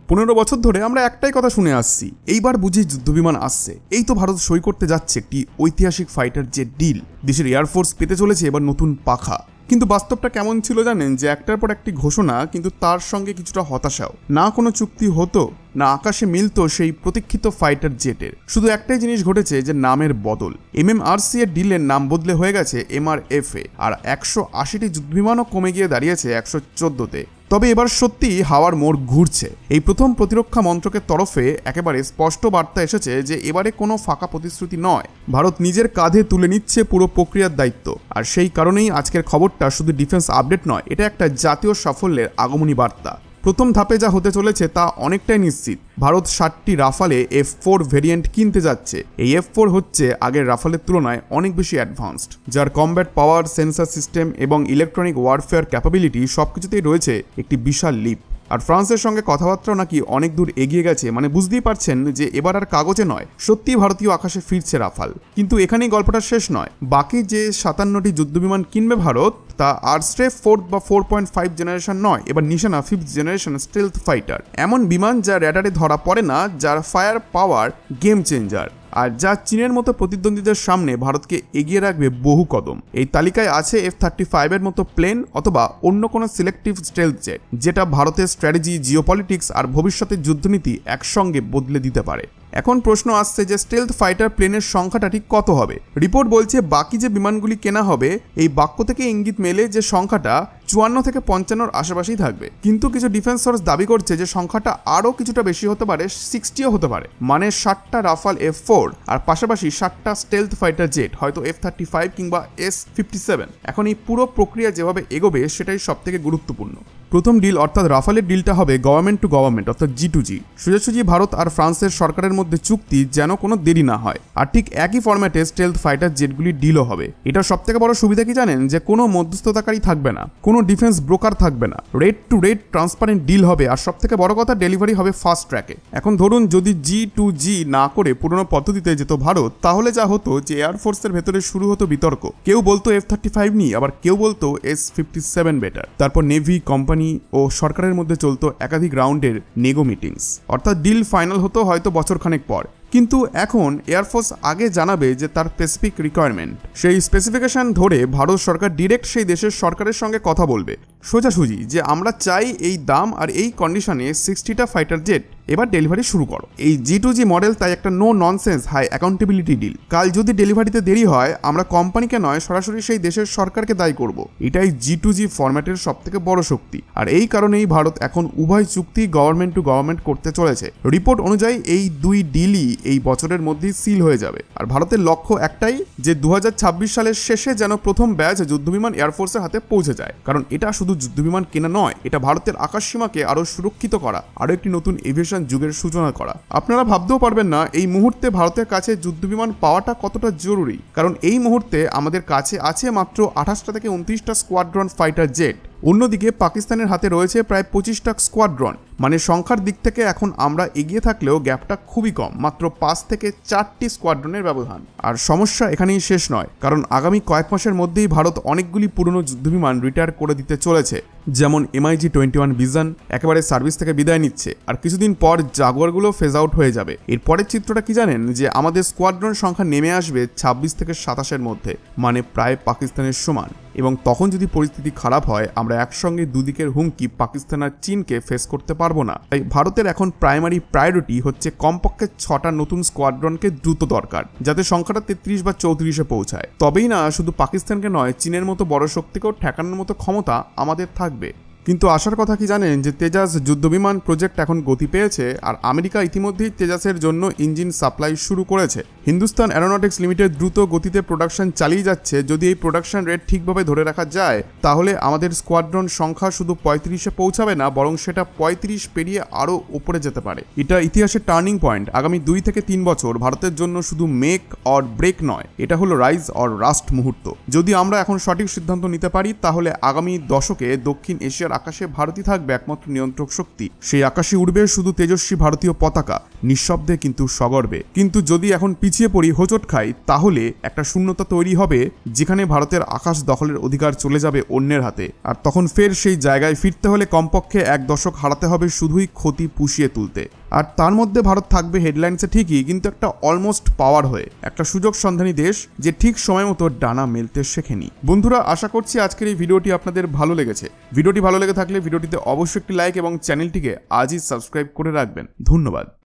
15 বছর ধরে আমরা একটাই কথা শুনে আসছি, এইবার বুঝি যুদ্ধবিমান আসছে। এই তো ভারত সই করতে যাচ্ছে একটি ঐতিহাসিক ফাইটার জেট ডিল। দেশের এয়ারফোর্স পেতে চলেছে এবার নতুন পাখা। কিন্তু বাস্তবটা কেমন ছিল জানেন, যে একটার পর একটি ঘোষণা, কিন্তু তার সঙ্গে কিছুটা হতাশাও। না কোনো চুক্তি হতো, না আকাশে মিলতো সেই প্রতীক্ষিত ফাইটার জেটের। শুধু একটাই জিনিস ঘটেছে, যে নামের বদল। MMRC এর ডিলের নাম বদলে হয়ে গেছে MRFA, আর 180টি যুদ্ধবিমানও কমে গিয়ে দাঁড়িয়েছে 114তে। তবে এবার সত্যি হাওয়ার মোড় ঘুরছে। এই প্রথম প্রতিরক্ষা মন্ত্রকের তরফে একেবারে স্পষ্ট বার্তা এসেছে যে এবারে কোনো ফাঁকা প্রতিশ্রুতি নয়, ভারত নিজের কাঁধে তুলে নিচ্ছে পুরো প্রক্রিয়ার দায়িত্ব। আর সেই কারণেই আজকের খবরটা শুধু ডিফেন্স আপডেট নয়, এটা একটা জাতীয় সাফল্যের আগমনী বার্তা। প্রথম ধাপে যা হতে চলেছে তা অনেকটাই নিশ্চিত। ভারত 60টি রাফালে F4 ভেরিয়েন্ট কিনতে যাচ্ছে। এই F4 হচ্ছে আগের রাফালের তুলনায় অনেক বেশি অ্যাডভান্সড, যার কমব্যাট পাওয়ার, সেন্সর সিস্টেম এবং ইলেকট্রনিক ওয়ারফেয়ার ক্যাপাবিলিটি সবকিছুতেই রয়েছে একটি বিশাল লিপ। আর ফ্রান্সের সঙ্গে কথাবার্তাও নাকি অনেক দূর এগিয়ে গেছে। মানে বুঝতেই পারছেন যে এবার আর কাগজে নয়, সত্যি ভারতীয় আকাশে ফিরছে রাফাল। কিন্তু এখানেই গল্পটা শেষ নয়। বাকি যে 57টি যুদ্ধবিমান কিনবে ভারত, তা আর স্ট্রেফ 4 বা 4.5 জেনারেশন নয়, এবার নিশানা 5th জেনারেশন স্টেলথ ফাইটার। এমন বিমান যা র্যাডারে ধরা পড়ে না, যার ফায়ার পাওয়ার গেম চেঞ্জার, আর যা চীনের মতো প্রতিদ্বন্দ্বীদের সামনে ভারতকে এগিয়ে রাখবে বহু কদম। এই তালিকায় আছে F-35 এর মতো প্লেন, অথবা অন্য কোনো সিলেক্টিভ স্টেলথ জেট, যেটা ভারতের স্ট্র্যাটেজি, জিওপলিটিক্স আর ভবিষ্যতের যুদ্ধনীতি একসঙ্গে বদলে দিতে পারে। এখন প্রশ্ন আসছে যে স্টেলথ ফাইটার প্লেনের সংখ্যাটা ঠিক কত হবে। রিপোর্ট বলছে বাকি যে বিমানগুলি কেনা হবে, এই বাক্য থেকে ইঙ্গিত মেলে যে সংখ্যাটা 54 থেকে 55-র আশেপাশেই থাকবে। কিন্তু কিছু ডিফেন্স সোর্স দাবি করছে যে সংখ্যাটা আরও কিছুটা বেশি হতে পারে, 60ও হতে পারে। মানে 60টা রাফাল F4 আর পাশাপাশি 60টা স্টেলথ ফাইটার জেট, হয়তো F-35 কিংবা S-57। এখন এই পুরো প্রক্রিয়া যেভাবে এগোবে সেটাই সব থেকে গুরুত্বপূর্ণ। প্রথম ডিল অর্থাৎ রাফালের ডিলটা হবে গভর্নমেন্ট টু গভর্নমেন্ট, অর্থাৎ G2G। সোজাসুজি ভারত আর ফ্রান্সের সরকারের মধ্যে চুক্তি, যেন কোনো দেরি না হয়। আর ঠিক একই ফরম্যাটে স্টেলথ ফাইটার জেটগুলি ডিলও হবে। এটা সব থেকে বড় সুবিধা কি জানেন, যে কোনো মধ্যস্থতাকারী থাকবে না, কোনো ডিফেন্স ব্রোকার থাকবে না, rate to rate transparent deal হবে। আর সব থেকে বড় কথা, ডেলিভারি হবে ফাস্ট ট্র্যাকে। এখন ধরুন যদি G2G না করে পুরনো পদ্ধতিতে যেত ভারত, তাহলে যা হতো যে এয়ারফোর্সের ভেতরে শুরু হতো বিতর্ক। কেউ বলতো F-35 নি, আবার কেউ বলতো S-57 বেটার। তারপর নেভি, কোম্পানি ও সরকারের মধ্যে চলতো একাধিক রাউন্ডের নেগো মিটিংস, অর্থাৎ ডিল ফাইনাল হতো হয়তো বছরখানেক পর। কিন্তু এখন এয়ারফোর্স আগে জানাবে যে তার স্পেসিফিক রিকোয়ারমেন্ট, সেই স্পেসিফিকেশন ধরে ভারত সরকার ডিরেক্ট সেই দেশের সরকারের সঙ্গে কথা বলবে সোজাসুজি, যে আমরা চাই এই দাম আর এই কন্ডিশনে 60টা ফাইটার জেট, এবার ডেলিভারি শুরু করো। এই G2G মডেল তাই একটা no nonsense high accountability deal. কাল যদি ডেলিভারিতে দেরি হয়, আমরা কোম্পানিকে নয়, সরাসরি সেই দেশের সরকারকে দায়ী করব। এটাই G2G ফরম্যাটের সব থেকে বড় শক্তি। আর এই কারণেই ভারত এখন উভয় চুক্তি গভর্নমেন্ট টু গভর্নমেন্ট করতে চলেছে। রিপোর্ট অনুযায়ী এই দুই ডিলই এই বছরের মধ্যেই সিল হয়ে যাবে। আর ভারতের লক্ষ্য একটাই, যে 2026 সালের শেষে যেন প্রথম ব্যাচ যুদ্ধবিমান এয়ারফোর্সের হাতে পৌঁছে যায়। কারণ এটা শুধু যুদ্ধবিমান কেনা নয়, এটা ভারতের আকাশসীমাকে আরো সুরক্ষিত করা, আরো একটি নতুন এভিয়েশন যুগের সূচনা করা। আপনারা ভাবতেও পারবেন না এই মুহূর্তে ভারতের কাছে যুদ্ধবিমান পাওয়াটা কতটা জরুরি। কারণ এই মুহূর্তে আমাদের কাছে আছে মাত্র 28টা থেকে 29টা স্কোয়াড্রন ফাইটার জেট। অন্যদিকে পাকিস্তানের হাতে রয়েছে প্রায় 25টা স্কোয়াড্রন। মানে সংখ্যার দিক থেকে এখন আমরা এগিয়ে থাকলেও গ্যাপটা খুবই কম, মাত্র 5 থেকে 4টি স্কোয়াড্রনের ব্যবধান। আর সমস্যা এখানেই শেষ নয়, কারণ আগামী কয়েক মাসের মধ্যেই ভারত অনেকগুলি পুরনো যুদ্ধবিমান রিটায়ার করে দিতে চলেছে। যেমন MiG-21 ভিশন একেবারে সার্ভিস থেকে বিদায় নিচ্ছে, আর কিছুদিন পর জাগুয়ারগুলো ফেজ আউট হয়ে যাবে। এরপরের চিত্রটা কি জানেন, যে আমাদের স্কোয়াড্রন সংখ্যা নেমে আসবে 26 থেকে 27-এর মধ্যে, মানে প্রায় পাকিস্তানের সমান। এবং তখন যদি পরিস্থিতি খারাপ হয়, আমরা একসঙ্গে দুদিকের হুমকি পাকিস্তান আর চীনকে ফেস করতে পারবো না। তাই ভারতের এখন প্রাইমারি প্রায়োরিটি হচ্ছে কমপক্ষে 6টা নতুন স্কোয়াড্রনকে দ্রুত দরকার, যাতে সংখ্যাটা 33 বা 34-এ পৌঁছায়। তবেই না শুধু পাকিস্তানকে নয়, চীনের মতো বড় শক্তিকেও ঠেকানোর মতো ক্ষমতা আমাদের থাকবে। কিন্তু আসার কথা কি জানেন, যে তেজাস যুদ্ধবিমান প্রজেক্ট এখন গতি পেয়েছে, আর আমেরিকা ইতিমধ্যেই তেজাসের জন্য ইঞ্জিন সাপ্লাই শুরু করেছে। হিন্দুস্তান অ্যারোনটিক্স লিমিটেড দ্রুত গতিতে প্রোডাকশন চালিয়ে যাচ্ছে। যদি এই প্রোডাকশন রেট ঠিকভাবে ধরে রাখা যায়, তাহলে আমাদের স্কোয়াড্রন সংখ্যা শুধু 35-এ পৌঁছাবে না, বরং সেটা 35 পেরিয়ে আরও উপরে যেতে পারে। এটা ইতিহাসের টার্নিং পয়েন্ট। আগামী 2 থেকে 3 বছর ভারতের জন্য শুধু মেক অর ব্রেক নয়, এটা হলো রাইজ অর রাস্ট মুহূর্ত। যদি আমরা এখন সঠিক সিদ্ধান্ত নিতে পারি, তাহলে আগামী দশকে দক্ষিণ এশিয়ার আকাশে ভারতই থাকবে একমাত্র নিয়ন্ত্রক শক্তি। সেই আকাশে উড়বে শুধু তেজস্বী ভারতীয় পতাকা, নিঃশব্দে কিন্তু সগর্বে। কিন্তু যদি এখন পিছিয়ে পড়ি, হোঁচট খাই, তাহলে একটা শূন্যতা তৈরি হবে যেখানে ভারতের আকাশ দখলের অধিকার চলে যাবে অন্যের হাতে। আর তখন ফের সেই জায়গায় ফিরতে হলে কমপক্ষে 1 দশক হারাতে হবে শুধুই ক্ষতি পুষিয়ে তুলতে। আর তার মধ্যে ভারত থাকবে হেডলাইন্সে ঠিকই, কিন্তু একটা অলমোস্ট পাওয়ার হয়ে, একটা সুযোগ সন্ধানী দেশ যে ঠিক সময় মতো ডানা মেলতে শেখেনি। বন্ধুরা, আশা করছি আজকের এই ভিডিওটি আপনাদের ভালো লেগেছে। ভিডিওটি ভালো লেগে থাকলে ভিডিওটিতে অবশ্যই একটি লাইক এবং চ্যানেলটিকে আজই সাবস্ক্রাইব করে রাখবেন। ধন্যবাদ।